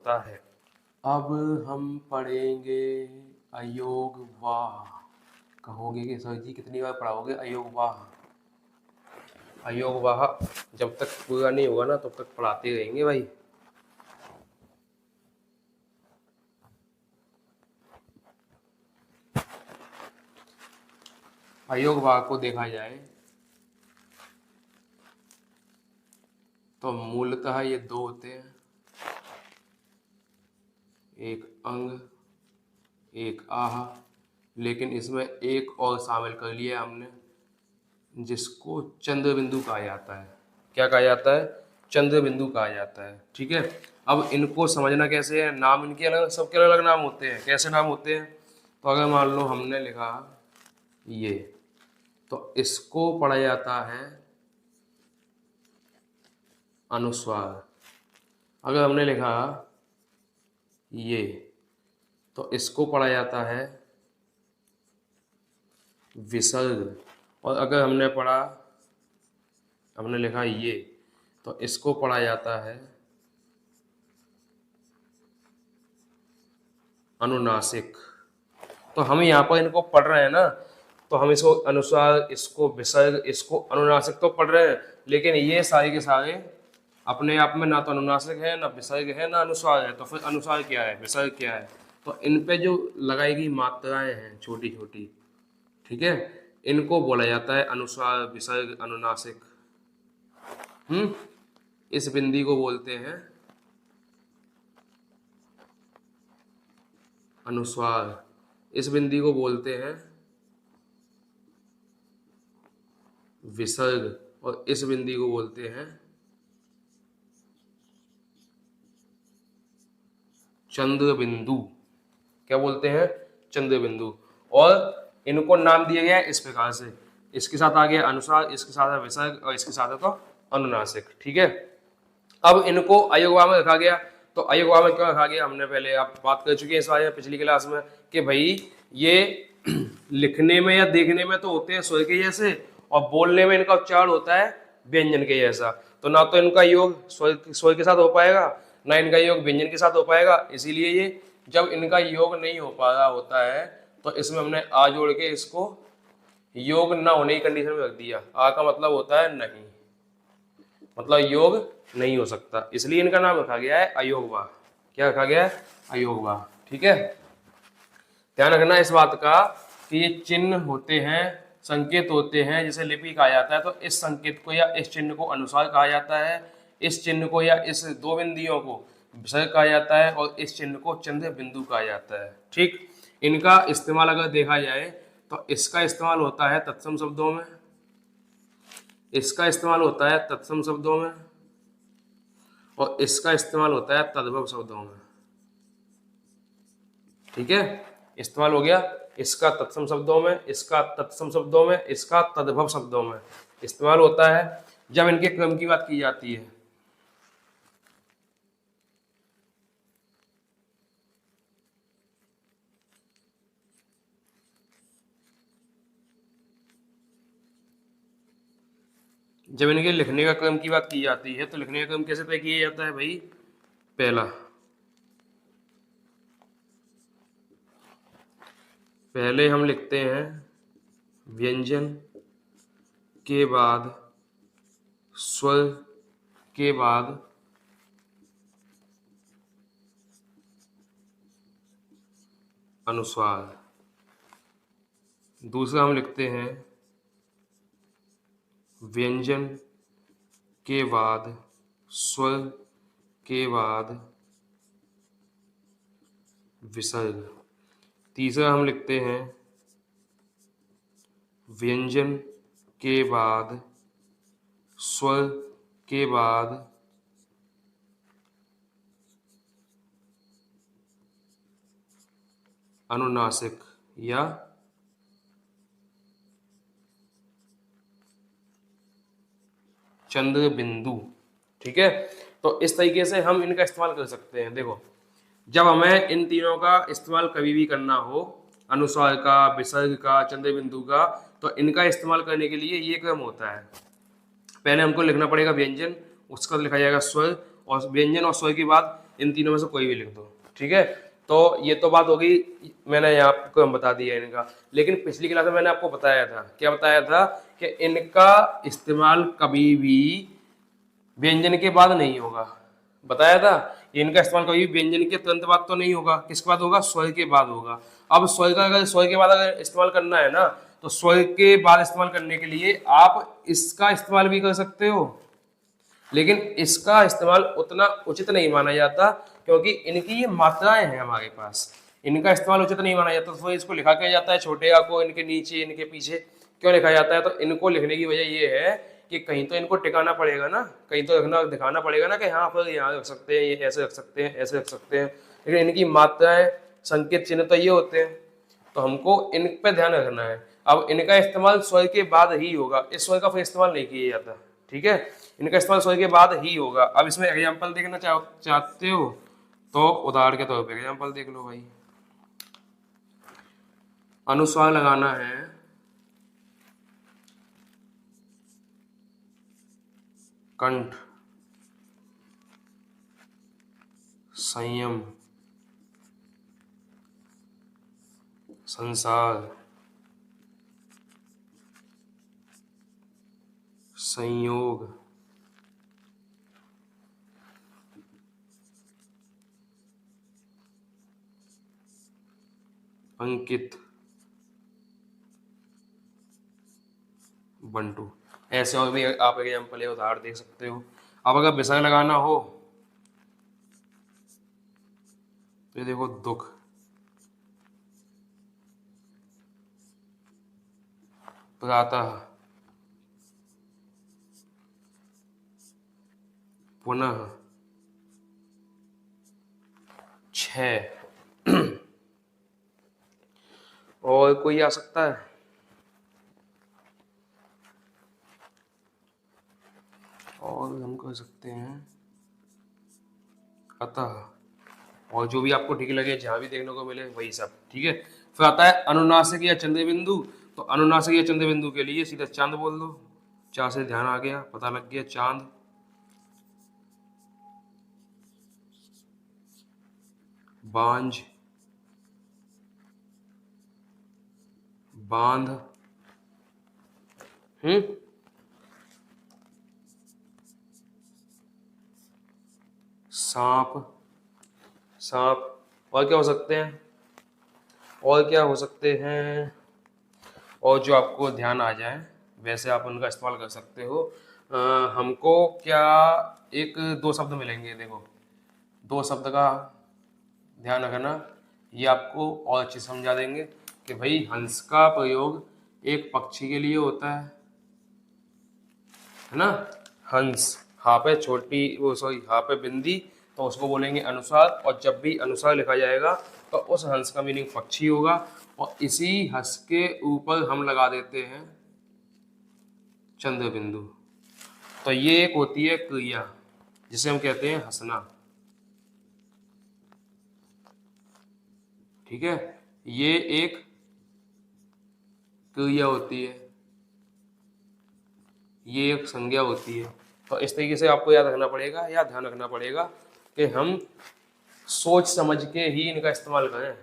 होता है। अब हम पढ़ेंगे अयोग वाह। कहोगे कि सर जी कितनी बार पढ़ाओगे अयोग वाह? अयोग वाह जब तक पूरा नहीं होगा ना तब तक पढ़ाते रहेंगे भाई। अयोग वाह को देखा जाए तो मूलतः ये दो होते हैं, एक अंग एक आह, लेकिन इसमें एक और शामिल कर लिया हमने जिसको चंद्र बिंदु कहा जाता है। क्या कहा जाता है? चंद्र बिंदु कहा जाता है। ठीक है, अब इनको समझना कैसे है? नाम इनके अलग, सबके अलग अलग नाम होते हैं। कैसे नाम होते हैं? तो अगर मान लो हमने लिखा ये, तो इसको पढ़ा जाता है अनुस्वार। अगर हमने लिखा ये, तो इसको पढ़ा जाता है विसर्ग। और अगर हमने लिखा ये, तो इसको पढ़ा जाता है अनुनासिक। तो हम यहाँ पर इनको पढ़ रहे हैं ना, तो हम इसको अनुस्वार, इसको विसर्ग, इसको अनुनासिक तो पढ़ रहे हैं, लेकिन ये सारे के सारे अपने आप में ना तो अनुनासिक है, ना विसर्ग है, ना अनुस्वार है। तो फिर अनुस्वार क्या है, विसर्ग क्या है? तो इन पे जो लगाई गई मात्राएं हैं छोटी छोटी, ठीक है, इनको बोला जाता है अनुस्वार, विसर्ग, अनुनासिक। इस बिंदी को बोलते हैं अनुस्वार, इस बिंदी को बोलते हैं विसर्ग, और इस बिंदी को बोलते हैं चंद्र बिंदु। क्या बोलते हैं? चंद्र बिंदु। और इनको नाम दिया गया है इस प्रकार से, इसके साथ आ गया अनुस्वार, इसके साथ है विसर्ग, और इसके साथ है तो अनुनासिक। ठीक है, अब इनको अयोगवा में रखा गया। तो अयोगवा में क्यों रखा गया? हमने पहले आप बात कर चुके हैं इस बारे में पिछली क्लास में कि भाई ये लिखने में या देखने में तो होते हैं स्वर के जैसे, और बोलने में इनका उच्चारण होता है व्यंजन के जैसा। तो ना तो इनका योग स्वर के साथ हो पाएगा, ना इनका योग व्यंजन के साथ हो पाएगा। इसीलिए ये जब इनका योग नहीं हो पा रहा होता है तो इसमें हमने आ जोड़ के इसको योग ना होने की कंडीशन में रख दिया। आ का मतलब होता है नहीं, मतलब योग नहीं हो सकता, इसलिए इनका नाम रखा गया है अयोगवा। क्या रखा गया है? अयोगवा। ठीक है, ध्यान रखना इस बात का कि ये चिन्ह होते हैं, संकेत होते हैं, जिसे लिपि कहा जाता है। तो इस संकेत को या इस चिन्ह को अनुस्वार कहा जाता है, इस चिन्ह को या इस दो बिंदियों को विसर्ग कहा जाता है, और इस चिन्ह को चंद्र बिंदु कहा जाता है। ठीक, इनका इस्तेमाल अगर देखा जाए तो इसका इस्तेमाल होता है तत्सम शब्दों में, इसका इस्तेमाल होता है तत्सम शब्दों में, और इसका इस्तेमाल होता है तद्भव शब्दों में। ठीक है, इस्तेमाल हो गया इसका तत्सम शब्दों में, इसका तत्सम शब्दों में, इसका तद्भव शब्दों में इस्तेमाल होता है जब इनके क्रम की बात की जाती है। जब इनके लिखने का क्रम की बात की जाती है तो लिखने का क्रम कैसे तय किया जाता है भाई? पहले हम लिखते हैं व्यंजन, के बाद स्वर, के बाद अनुस्वार। दूसरा हम लिखते हैं व्यंजन के बाद स्वर, के बाद विसर्ग। तीसरा हम लिखते हैं व्यंजन के बाद स्वर, के बाद अनुनासिक या चंद्र बिंदु। ठीक है, तो इस तरीके से हम इनका इस्तेमाल कर सकते हैं। देखो, जब हमें इन तीनों का इस्तेमाल कभी भी करना हो, अनुस्वार का, विसर्ग का, चंद्र बिंदु का, तो इनका इस्तेमाल करने के लिए ये क्रम होता है। पहले हमको लिखना पड़ेगा व्यंजन, उसका लिखा जाएगा स्वर, और व्यंजन और स्वर के बाद इन तीनों में से कोई भी लिख दो, ठीक है। तो ये तो बात होगी, मैंने यहाँ आपको बता दिया इनका। लेकिन पिछली क्लास में मैंने आपको बताया था, क्या बताया था, कि इनका इस्तेमाल कभी भी व्यंजन के बाद नहीं होगा। बताया था इनका इस्तेमाल कभी भी व्यंजन के तुरंत बाद तो नहीं होगा, किसके बाद होगा, स्वर के बाद होगा। अब स्वर का अगर स्वर के बाद अगर इस्तेमाल करना है ना, तो स्वर के बाद इस्तेमाल करने के लिए आप इसका इस्तेमाल भी कर सकते हो, लेकिन इसका इस्तेमाल उतना उचित नहीं माना जाता, क्योंकि इनकी ये मात्राएं हैं हमारे पास, इनका इस्तेमाल उचित नहीं माना जाता। तो इसको लिखा क्या जाता है, छोटे आ को इनके नीचे इनके पीछे क्यों लिखा जाता है, तो इनको लिखने की वजह ये है कि कहीं तो इनको टिकाना पड़ेगा ना, कहीं तो रखना दिखाना पड़ेगा ना कि हाँ फिर यहाँ रख सकते हैं, ये ऐसे रख सकते हैं, ऐसे रख सकते हैं। लेकिन इनकी मात्राएं संकेत चिन्ह तो ये होते हैं, तो हमको इन पे ध्यान रखना है। अब इनका इस्तेमाल स्वर के बाद ही होगा, इस स्वर का फिर इस्तेमाल नहीं किया जाता, ठीक है। इनका इस्तेमाल स्वर के बाद ही होगा। अब इसमें एग्जाम्पल देखना चाहते हो तो उदाहरण के तौर पे एग्जाम्पल देख लो भाई। अनुस्वार लगाना है, कंठ, संयम, संसार, संयोग, अंकित, बंटू। ऐसे और भी आप एग्जाम्पल या उदाहरण देख सकते हो। अब अगर विषय लगाना हो तो ये देखो, दुख, प्रातः, पुनः, छह। और कोई आ सकता है, और हम कर सकते हैं अतः, और जो भी आपको ठीक लगे, जहां भी देखने को मिले वही सब, ठीक है। फिर आता है अनुनासिक या चंद्र बिंदु। तो अनुनासिक या चंद्र बिंदु के लिए सीधा चांद बोल दो, चा से ध्यान आ गया, पता लग गया, चांद। बांझ, बांध, सांप, सांप। और क्या हो सकते हैं, और क्या हो सकते हैं, और जो आपको ध्यान आ जाए वैसे आप उनका इस्तेमाल कर सकते हो। हमको क्या एक दो शब्द मिलेंगे, देखो दो शब्द का ध्यान रखना, ये आपको और अच्छे समझा देंगे कि भाई हंस का प्रयोग एक पक्षी के लिए होता है ना। हंस, हाँ पे छोटी वो सॉरी हाँ पे बिंदी, तो उसको बोलेंगे अनुसार। और जब भी अनुसार लिखा जाएगा तो उस हंस का मीनिंग पक्षी होगा, और इसी हंस के ऊपर हम लगा देते हैं चंद्र बिंदु। तो ये एक होती है क्रिया जिसे हम कहते हैं हंसना, ठीक है। ये एक क्रिया होती है, ये एक संज्ञा होती है। तो इस तरीके से आपको याद रखना पड़ेगा या ध्यान रखना पड़ेगा कि हम सोच समझ के ही इनका इस्तेमाल करें।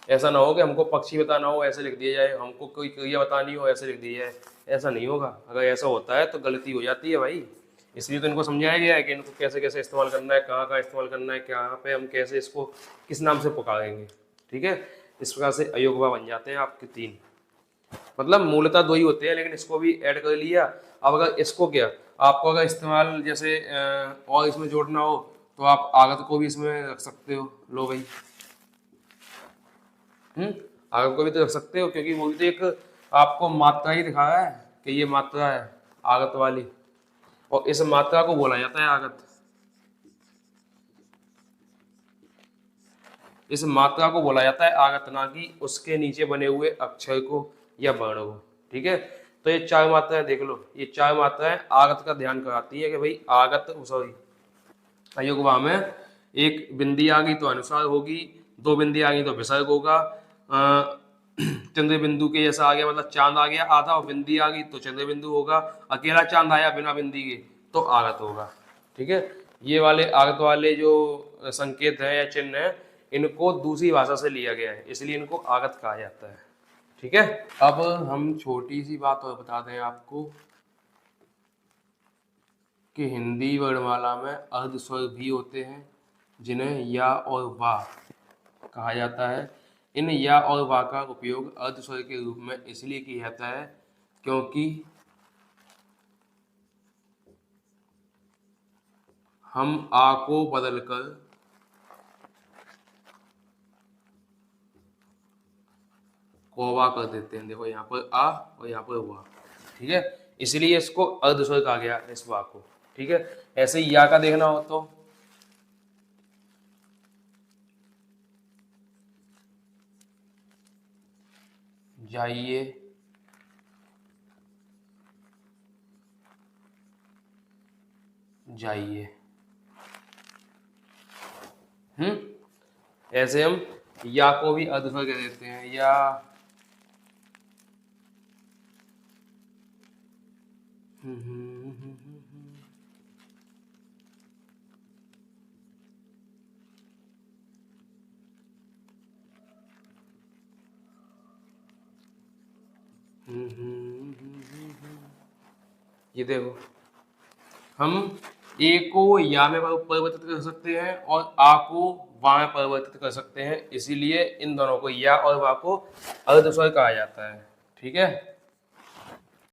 ऐसा ना हो कि हमको पक्षी बताना हो ऐसे लिख दिया जाए, हमको कोई क्रिया बतानी हो ऐसे लिख दिया जाए, ऐसा नहीं होगा। अगर ऐसा होता है तो गलती हो जाती है भाई। इसलिए तो इनको समझाया गया है कि इनको कैसे कैसे इस्तेमाल करना है, कहाँ कहाँ इस्तेमाल करना है, कहाँ पे हम कैसे इसको किस नाम से पुकारेंगे, ठीक है। इस प्रकार से अयोगवा बन जाते हैं आपके तीन। मतलब मूलतः दो ही होते हैं, लेकिन इसको भी ऐड कर लिया। अब अगर इसको क्या आपको अगर इस्तेमाल जैसे और इसमें जोड़ना हो तो आप आगत को भी इसमें रख सकते हो। लो भाई, आगत को भी तो रख सकते हो, क्योंकि वो भी तो एक आपको मात्रा ही दिखा रहा है कि ये मात्रा है आगत वाली, और इस मात्रा को बोला जाता है आगत। इस मात्रा को बोला जाता है आगत, ना कि उसके नीचे बने हुए अक्षर को या वर्ण को, ठीक है। तो ये चार मात्राएं देख लो, ये चार मात्राएं आगत का ध्यान कराती है कि भाई आगत सॉरी अयोगवा में एक बिंदी आ गई तो अनुसार होगी, दो बिंदी आ गई तो विसर्ग होगा, चंद्र बिंदु के जैसा आ गया मतलब चांद आ गया आधा, और बिंदी आ गई तो चंद्र बिंदु होगा, अकेला चांद आया बिना बिंदी के तो आगत होगा, ठीक है। ये वाले आगत वाले जो संकेत है या चिन्ह है, इनको दूसरी भाषा से लिया गया है, इसलिए इनको आगत कहा जाता है। ठीक है, अब हम छोटी सी बात और बता दें आपको कि हिंदी वर्णमाला में अर्ध स्वर भी होते हैं जिन्हें या और वा कहा जाता है। इन या और वा का उपयोग अर्ध स्वर के रूप में इसलिए किया जाता है क्योंकि हम आ को बदलकर कोवा कर देते हैं। देखो यहाँ पर आ और यहाँ पर वा, ठीक है, इसलिए इसको अर्ध स्वर कहा गया इस वा को। ठीक है, ऐसे ही या का देखना हो तो जाइए, जाइए। ऐसे हम या को भी अर्ध स्वर कह देते हैं, या ये देखो, हम ए को या में परिवर्तित कर सकते हैं और आ को वा में परिवर्तित कर सकते हैं, इसीलिए इन दोनों को या और वा को अर्ध स्वर कहा जाता है। ठीक है।